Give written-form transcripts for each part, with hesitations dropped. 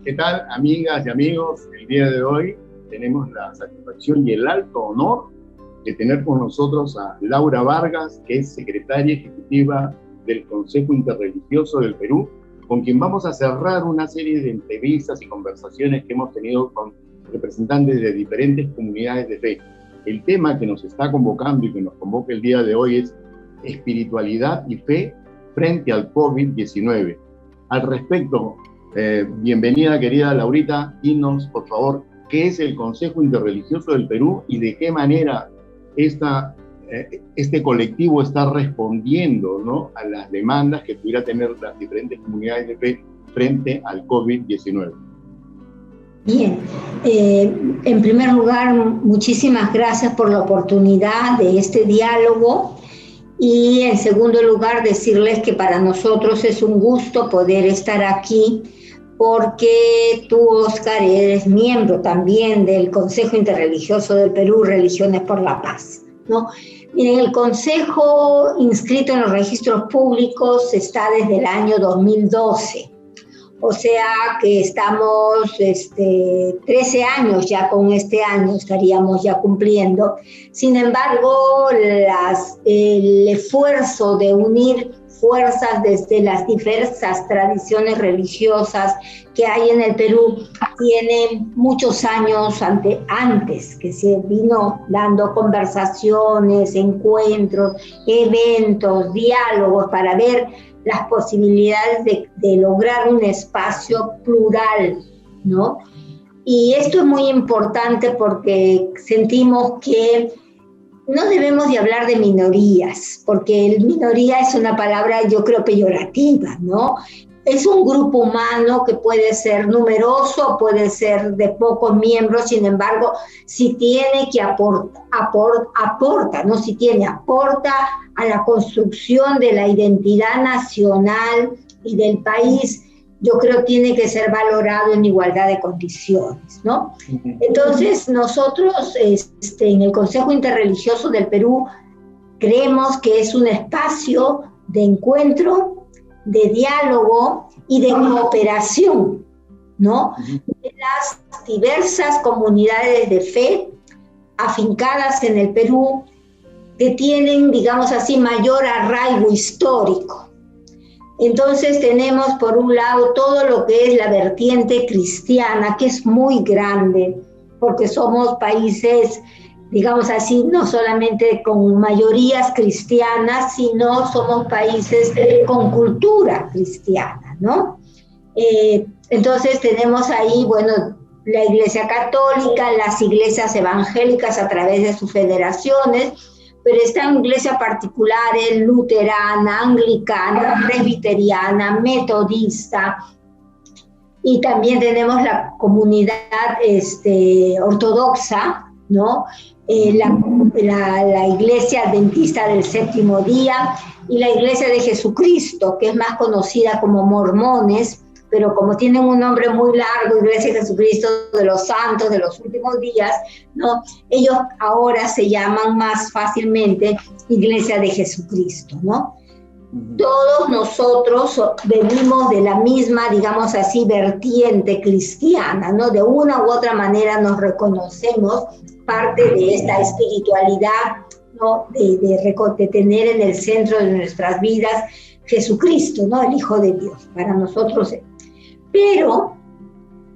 ¿Qué tal, amigas y amigos? El día de hoy tenemos la satisfacción y el alto honor de tener con nosotros a Laura Vargas, que es secretaria ejecutiva del Consejo Interreligioso del Perú, con quien vamos a cerrar una serie de entrevistas y conversaciones que hemos tenido con representantes de diferentes comunidades de fe. El tema que nos está convocando y que nos convoca el día de hoy es espiritualidad y fe frente al COVID-19. Al respecto, bienvenida, querida Laurita. Dinos, por favor, qué es el Consejo Interreligioso del Perú y de qué manera este colectivo está respondiendo, ¿no?, a las demandas que pudiera tener las diferentes comunidades de fe frente al COVID-19. Bien, en primer lugar, muchísimas gracias por la oportunidad de este diálogo. Y en segundo lugar, decirles que para nosotros es un gusto poder estar aquí, porque tú, Oscar, eres miembro también del Consejo Interreligioso del Perú, Religiones por la Paz, ¿no? Miren, el Consejo, inscrito en los registros públicos, está desde el año 2012. O sea que estamos 13 años ya, con este año estaríamos ya cumpliendo. Sin embargo, el esfuerzo de unir fuerzas desde las diversas tradiciones religiosas que hay en el Perú tiene muchos años antes, que se vino dando conversaciones, encuentros, eventos, diálogos para ver las posibilidades de lograr un espacio plural, ¿no? Y esto es muy importante porque sentimos que no debemos de hablar de minorías, porque minoría es una palabra, yo creo, peyorativa, ¿no? Es un grupo humano que puede ser numeroso, puede ser de pocos miembros, sin embargo, si tiene que aporta a la construcción de la identidad nacional y del país, yo creo tiene que ser valorado en igualdad de condiciones, ¿no? Entonces, nosotros en el Consejo Interreligioso del Perú creemos que es un espacio de encuentro, de diálogo y de cooperación, ¿no? De las diversas comunidades de fe afincadas en el Perú, que tienen, digamos así, mayor arraigo histórico. Entonces tenemos por un lado todo lo que es la vertiente cristiana, que es muy grande, porque somos países, digamos así, no solamente con mayorías cristianas, sino somos países con cultura cristiana, ¿no? Entonces tenemos ahí, bueno, la Iglesia Católica, las iglesias evangélicas a través de sus federaciones, pero están iglesias particulares, luterana, anglicana, presbiteriana, metodista, y también tenemos la comunidad ortodoxa, ¿no? La iglesia adventista del séptimo día y la iglesia de Jesucristo, que es más conocida como mormones, pero como tienen un nombre muy largo, Iglesia de Jesucristo de los Santos de los Últimos Días, ¿no? Ellos ahora se llaman más fácilmente Iglesia de Jesucristo, ¿no? Todos nosotros venimos de la misma, digamos así, vertiente cristiana, ¿no? De una u otra manera nos reconocemos parte de esta espiritualidad, ¿no? De tener en el centro de nuestras vidas Jesucristo, ¿no? El Hijo de Dios, para nosotros. Pero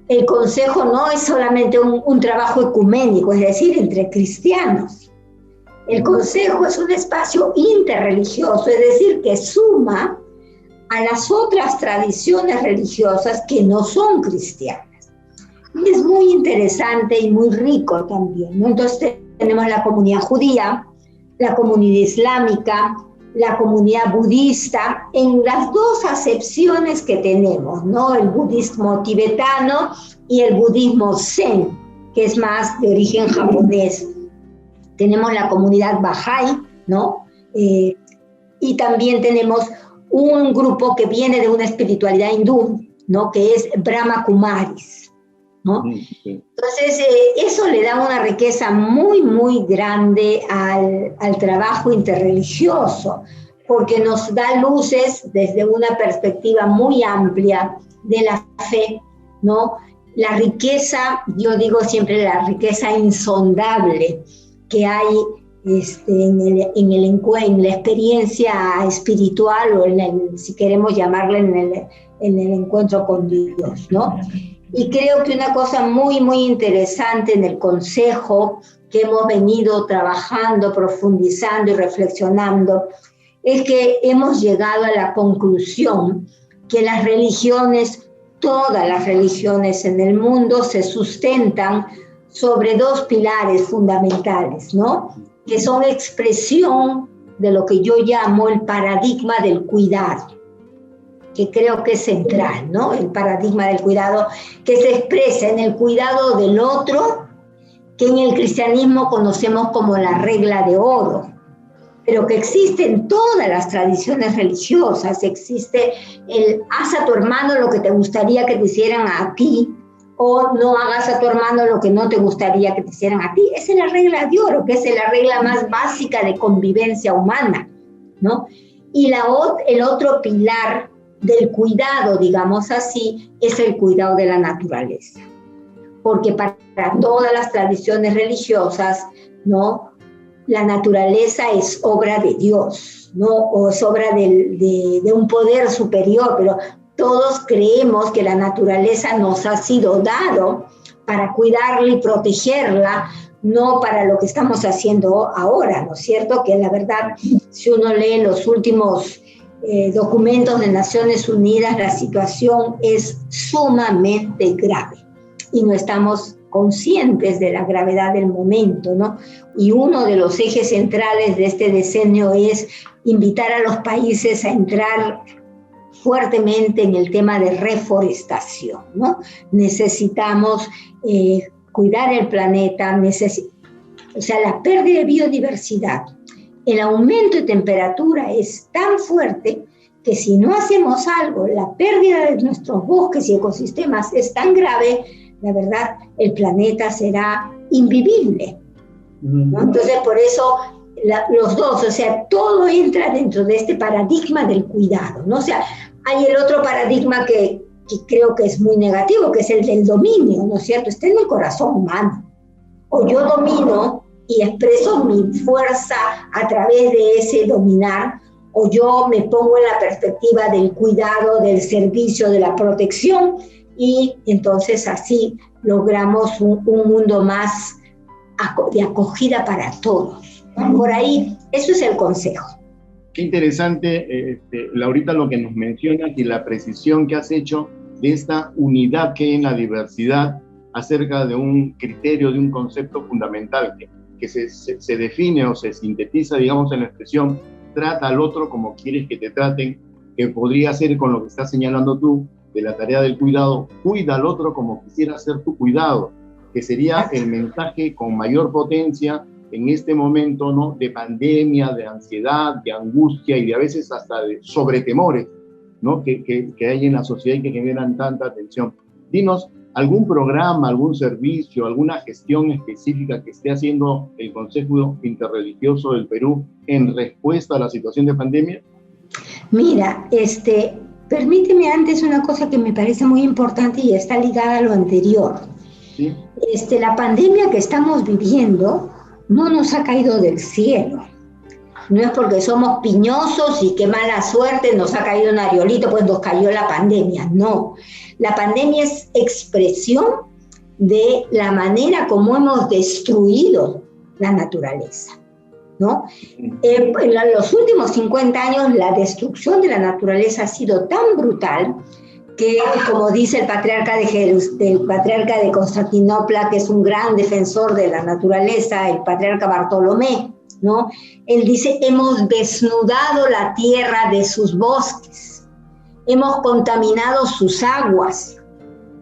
el Consejo no es solamente un trabajo ecuménico, es decir, entre cristianos. El Consejo es un espacio interreligioso, es decir, que suma a las otras tradiciones religiosas que no son cristianas. Y es muy interesante y muy rico también, ¿no? Entonces tenemos la comunidad judía, la comunidad islámica, la comunidad budista, en las dos acepciones que tenemos, ¿no? El budismo tibetano y el budismo zen, que es más de origen japonés. Tenemos la comunidad Bahá'í, ¿no? Y también tenemos un grupo que viene de una espiritualidad hindú, ¿no? Que es Brahma Kumaris, ¿no? Entonces, eso le da una riqueza muy, muy grande al trabajo interreligioso, porque nos da luces desde una perspectiva muy amplia de la fe ¿no? La riqueza, yo digo siempre la riqueza insondable que hay en la experiencia espiritual o si queremos llamarla en el encuentro con Dios, ¿no? Y creo que una cosa muy, muy interesante en el consejo que hemos venido trabajando, profundizando y reflexionando, es que hemos llegado a la conclusión que las religiones, todas las religiones en el mundo se sustentan sobre dos pilares fundamentales, ¿no? Que son expresión de lo que yo llamo el paradigma del cuidado, que creo que es central, ¿no? El paradigma del cuidado que se expresa en el cuidado del otro, que en el cristianismo conocemos como la regla de oro, pero que existe en todas las tradiciones religiosas. Existe el haz a tu hermano lo que te gustaría que te hicieran a ti, o no hagas a tu hermano lo que no te gustaría que te hicieran a ti. Esa es la regla de oro, que es la regla más básica de convivencia humana, ¿no? Y el otro pilar del cuidado, digamos así, es el cuidado de la naturaleza. Porque para todas las tradiciones religiosas, ¿no?, la naturaleza es obra de Dios, ¿no? O es obra de un poder superior, pero todos creemos que la naturaleza nos ha sido dado para cuidarla y protegerla, no para lo que estamos haciendo ahora, ¿no es cierto? Que la verdad, si uno lee los últimos documentos de Naciones Unidas, la situación es sumamente grave y no estamos conscientes de la gravedad del momento, ¿no? Y uno de los ejes centrales de este decenio es invitar a los países a entrar fuertemente en el tema de reforestación, ¿no? Necesitamos cuidar el planeta, o sea, la pérdida de biodiversidad, el aumento de temperatura es tan fuerte que si no hacemos algo, la pérdida de nuestros bosques y ecosistemas es tan grave, la verdad, el planeta será invivible, ¿no? Entonces, por eso, los dos, o sea, todo entra dentro de este paradigma del cuidado, ¿no? O sea, hay el otro paradigma que creo que es muy negativo, que es el del dominio, ¿no es cierto? Está en el corazón humano. O yo domino y expreso mi fuerza a través de ese dominar, o yo me pongo en la perspectiva del cuidado, del servicio, de la protección, y entonces así logramos un mundo más de acogida para todos. Por ahí, eso es el consejo. Qué interesante, Laurita, lo que nos mencionas y la precisión que has hecho de esta unidad que hay en la diversidad acerca de un criterio, de un concepto fundamental que se define o se sintetiza, digamos, en la expresión trata al otro como quieres que te traten, que podría ser con lo que estás señalando tú, de la tarea del cuidado, cuida al otro como quisiera ser tu cuidado, que sería el mensaje con mayor potencia en este momento, ¿no?, de pandemia, de ansiedad, de angustia y de a veces hasta de sobretemores, ¿no?, que hay en la sociedad y que generan tanta atención. Dinos, ¿algún programa, algún servicio, alguna gestión específica que esté haciendo el Consejo Interreligioso del Perú en respuesta a la situación de pandemia? Mira, permíteme antes una cosa que me parece muy importante y está ligada a lo anterior. ¿Sí? La pandemia que estamos viviendo no nos ha caído del cielo. No es porque somos piñosos y qué mala suerte nos ha caído un ariolito, pues nos cayó la pandemia. No, la pandemia es expresión de la manera como hemos destruido la naturaleza, ¿no? En los últimos 50 años la destrucción de la naturaleza ha sido tan brutal que, como dice el patriarca de Constantinopla, que es un gran defensor de la naturaleza, el patriarca Bartolomé, ¿no?, él dice: hemos desnudado la tierra de sus bosques, hemos contaminado sus aguas,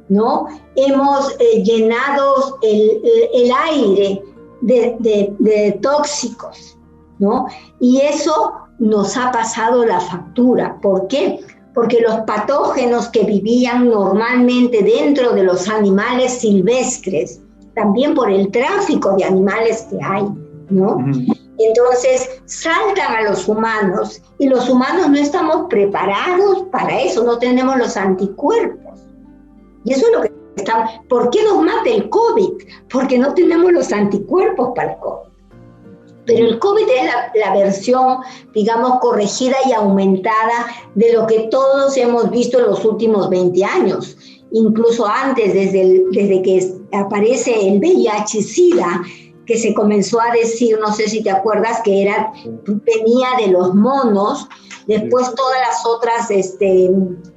¿no?, hemos llenado el aire de tóxicos, ¿no? Y eso nos ha pasado la factura. ¿Por qué? Porque los patógenos que vivían normalmente dentro de los animales silvestres, también por el tráfico de animales que hay, ¿no? Entonces saltan a los humanos y los humanos no estamos preparados para eso, no tenemos los anticuerpos. Y eso es lo que está. ¿Por qué nos mata el COVID? Porque no tenemos los anticuerpos para el COVID. Pero el COVID es la versión, digamos, corregida y aumentada de lo que todos hemos visto en los últimos 20 años. Incluso antes, desde que aparece el VIH-Sida, que se comenzó a decir, no sé si te acuerdas, que venía de los monos, después todas las otras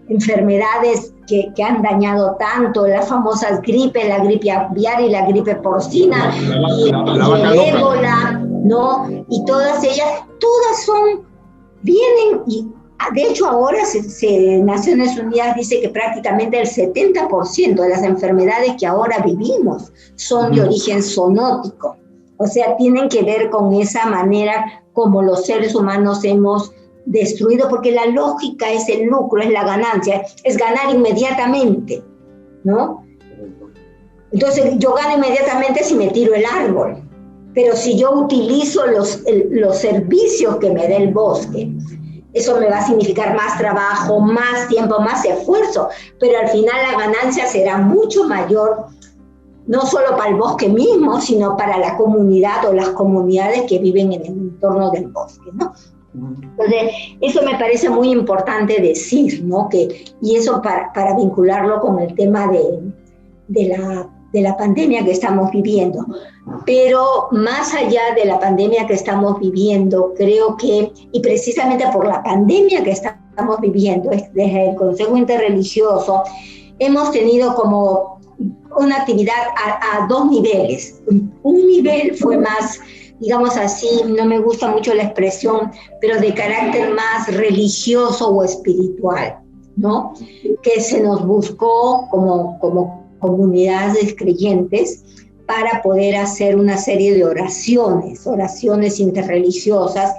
enfermedades que han dañado tanto, las famosas gripes, la gripe aviar y la gripe porcina, y el ébola, ¿no? Y todas ellas, vienen, y de hecho ahora Naciones Unidas dice que prácticamente el 70% de las enfermedades que ahora vivimos son de origen zoonótico. O sea, tienen que ver con esa manera como los seres humanos hemos destruido, porque la lógica es el lucro, es la ganancia, es ganar inmediatamente, ¿no? Entonces yo gano inmediatamente si me tiro el árbol, pero si yo utilizo los servicios que me da el bosque, eso me va a significar más trabajo, más tiempo, más esfuerzo, pero al final la ganancia será mucho mayor, no solo para el bosque mismo, sino para la comunidad o las comunidades que viven en el entorno del bosque, ¿no? Entonces, eso me parece muy importante decir, ¿no? Y eso para vincularlo con el tema de la pandemia que estamos viviendo. Pero más allá de la pandemia que estamos viviendo, creo que, y precisamente por la pandemia que estamos viviendo, desde el Consejo Interreligioso, hemos tenido como una actividad a dos niveles. Un nivel fue más, digamos así, no me gusta mucho la expresión, pero de carácter más religioso o espiritual, ¿no? Que se nos buscó como comunidades creyentes para poder hacer una serie de oraciones interreligiosas.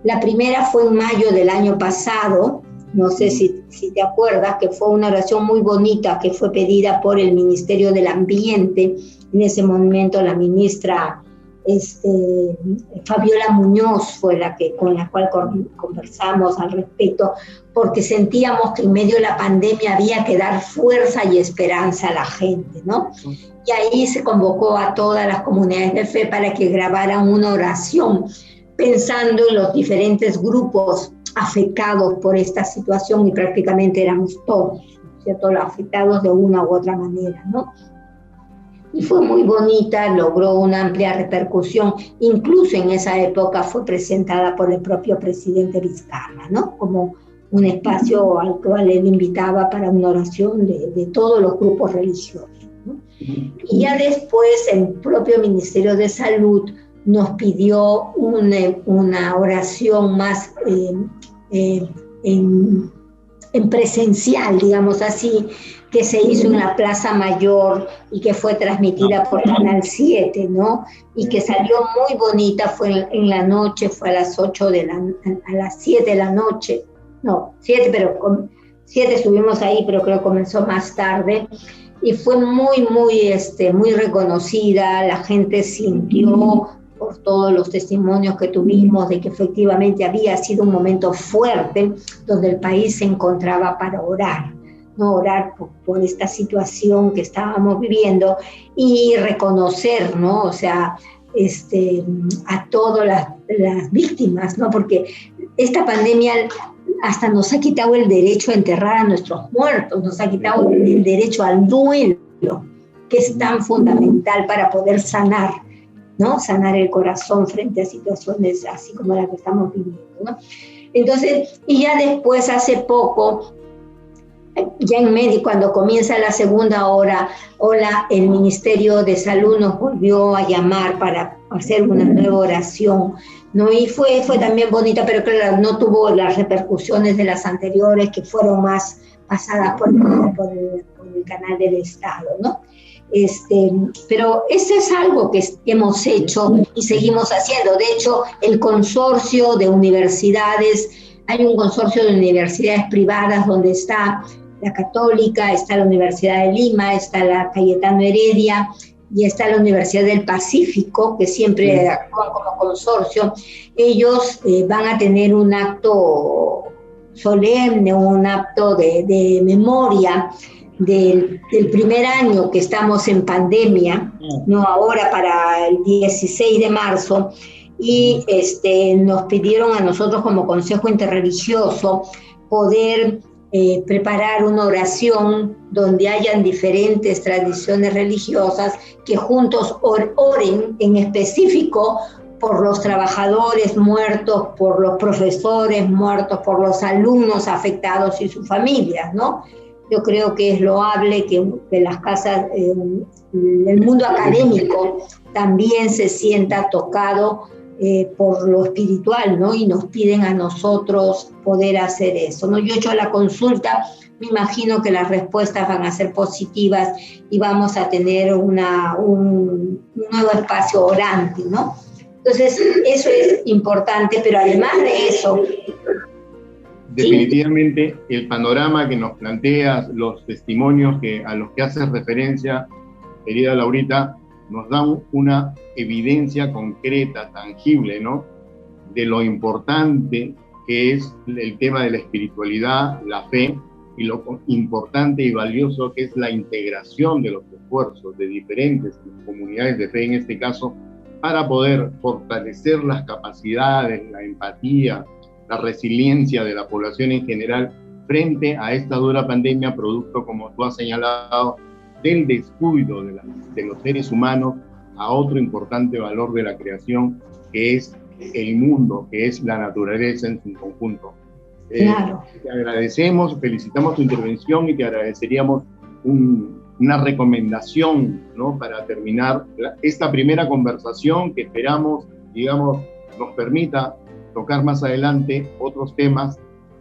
La primera fue en mayo del año pasado, no sé si te acuerdas, que fue una oración muy bonita que fue pedida por el Ministerio del Ambiente. En ese momento la ministra Fabiola Muñoz fue con la cual conversamos al respecto, porque sentíamos que en medio de la pandemia había que dar fuerza y esperanza a la gente, ¿no? Y ahí se convocó a todas las comunidades de fe para que grabaran una oración pensando en los diferentes grupos afectados por esta situación, y prácticamente éramos todos, ¿cierto? Los afectados de una u otra manera, ¿no? Y fue muy bonita, logró una amplia repercusión, incluso en esa época fue presentada por el propio presidente Vizcarra, ¿no? Como un espacio al cual él invitaba para una oración de todos los grupos religiosos, ¿no? Y ya después el propio Ministerio de Salud nos pidió una oración más en presencial, digamos así, que se hizo en la Plaza Mayor y que fue transmitida por Canal 7, ¿no? Y que salió muy bonita, fue en la noche, fue a las 7 de la noche, no, 7, pero 7 estuvimos ahí, pero creo que comenzó más tarde, y fue muy reconocida, la gente sintió por todos los testimonios que tuvimos de que efectivamente había sido un momento fuerte donde el país se encontraba para orar, ¿no? Orar por esta situación que estábamos viviendo y reconocer, ¿no? O sea, a todas las víctimas, ¿no? Porque esta pandemia hasta nos ha quitado el derecho a enterrar a nuestros muertos, nos ha quitado el derecho al duelo, que es tan fundamental para poder sanar, ¿no? Sanar el corazón frente a situaciones así como la que estamos viviendo, ¿no? Entonces, y ya después, hace poco, ya en medio, cuando comienza la segunda ola, el Ministerio de Salud nos volvió a llamar para hacer una nueva oración, ¿no? Y fue también bonita, pero claro, no tuvo las repercusiones de las anteriores, que fueron más pasadas por el canal del Estado, ¿no? Pero eso es algo que hemos hecho y seguimos haciendo. De hecho, el consorcio de universidades, hay un consorcio de universidades privadas donde está la Católica, está la Universidad de Lima, está la Cayetano Heredia y está la Universidad del Pacífico, que siempre actúan como consorcio. Ellos van a tener un acto solemne, un acto de memoria del primer año que estamos en pandemia, no ahora para el 16 de marzo, y nos pidieron a nosotros como Consejo Interreligioso poder preparar una oración donde hayan diferentes tradiciones religiosas que juntos oren en específico por los trabajadores muertos, por los profesores muertos, por los alumnos afectados y sus familias, ¿no? Yo creo que es loable que las casas, el mundo académico también se sienta tocado por lo espiritual, ¿no? Y nos piden a nosotros poder hacer eso, ¿no? Yo he hecho la consulta, me imagino que las respuestas van a ser positivas y vamos a tener un nuevo espacio orante, ¿no? Entonces, eso es importante, pero además de eso... Definitivamente, ¿sí? El panorama que nos planteas, los testimonios a los que haces referencia, querida Laurita, nos dan una evidencia concreta, tangible, ¿no? De lo importante que es el tema de la espiritualidad, la fe, y lo importante y valioso que es la integración de los esfuerzos de diferentes comunidades de fe, en este caso, para poder fortalecer las capacidades, la empatía, la resiliencia de la población en general frente a esta dura pandemia, producto, como tú has señalado, del descuido de los seres humanos a otro importante valor de la creación, que es el mundo, que es la naturaleza en su conjunto. Claro. Te agradecemos, felicitamos tu intervención y te agradeceríamos una recomendación, ¿no? Para terminar esta primera conversación que esperamos, digamos, nos permita tocar más adelante otros temas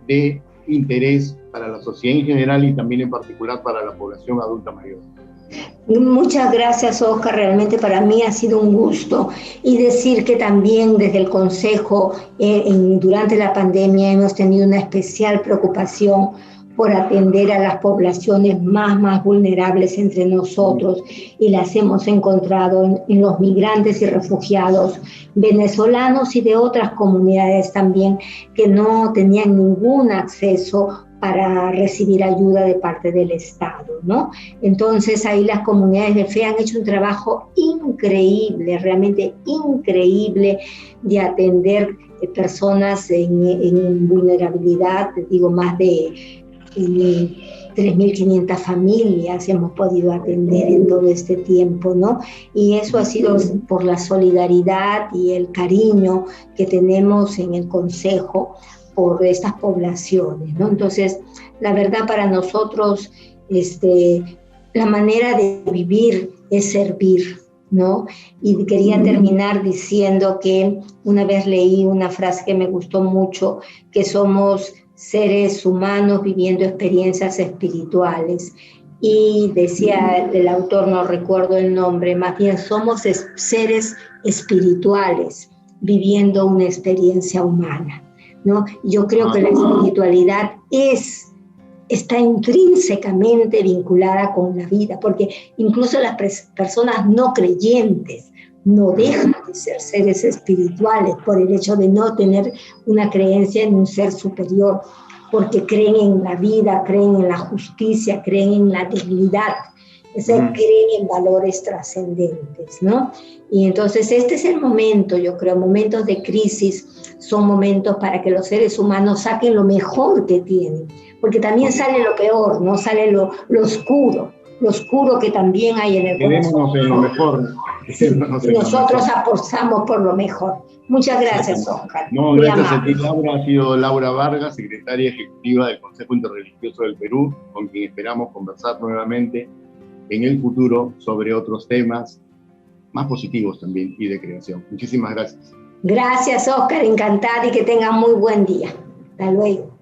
de interés para la sociedad en general y también en particular para la población adulta mayor. Muchas gracias, Oscar, realmente para mí ha sido un gusto, y decir que también desde el Consejo durante la pandemia hemos tenido una especial preocupación por atender a las poblaciones más vulnerables entre nosotros, y las hemos encontrado en los migrantes y refugiados venezolanos y de otras comunidades también que no tenían ningún acceso para recibir ayuda de parte del Estado, ¿no? Entonces ahí las comunidades de fe han hecho un trabajo increíble, realmente increíble, de atender personas en vulnerabilidad. Digo, más de 3.500 familias hemos podido atender en todo este tiempo, ¿no? Y eso ha sido por la solidaridad y el cariño que tenemos en el Consejo por estas poblaciones, ¿no? Entonces, la verdad para nosotros, la manera de vivir es servir, ¿no? Y quería terminar diciendo que una vez leí una frase que me gustó mucho, que somos seres humanos viviendo experiencias espirituales. Y decía el autor, no recuerdo el nombre, más bien somos seres espirituales viviendo una experiencia humana, ¿no? Yo creo que la espiritualidad está intrínsecamente vinculada con la vida, porque incluso las personas no creyentes no dejan de ser seres espirituales por el hecho de no tener una creencia en un ser superior, porque creen en la vida, creen en la justicia, creen en la dignidad, creen en valores trascendentes, ¿no? Y entonces este es el momento, yo creo, momentos de crisis son momentos para que los seres humanos saquen lo mejor que tienen, porque también sale lo peor, ¿no? Sale lo oscuro que también hay en el corazón. Quedémonos en lo mejor. Sí, y nosotros apostamos por lo mejor. Muchas gracias, Oscar. No, gracias a ti, Laura. Ha sido Laura Vargas, secretaria ejecutiva del Consejo Interreligioso del Perú, con quien esperamos conversar nuevamente en el futuro sobre otros temas más positivos también y de creación. Muchísimas gracias. Gracias, Oscar, encantada, y que tengan muy buen día. Hasta luego.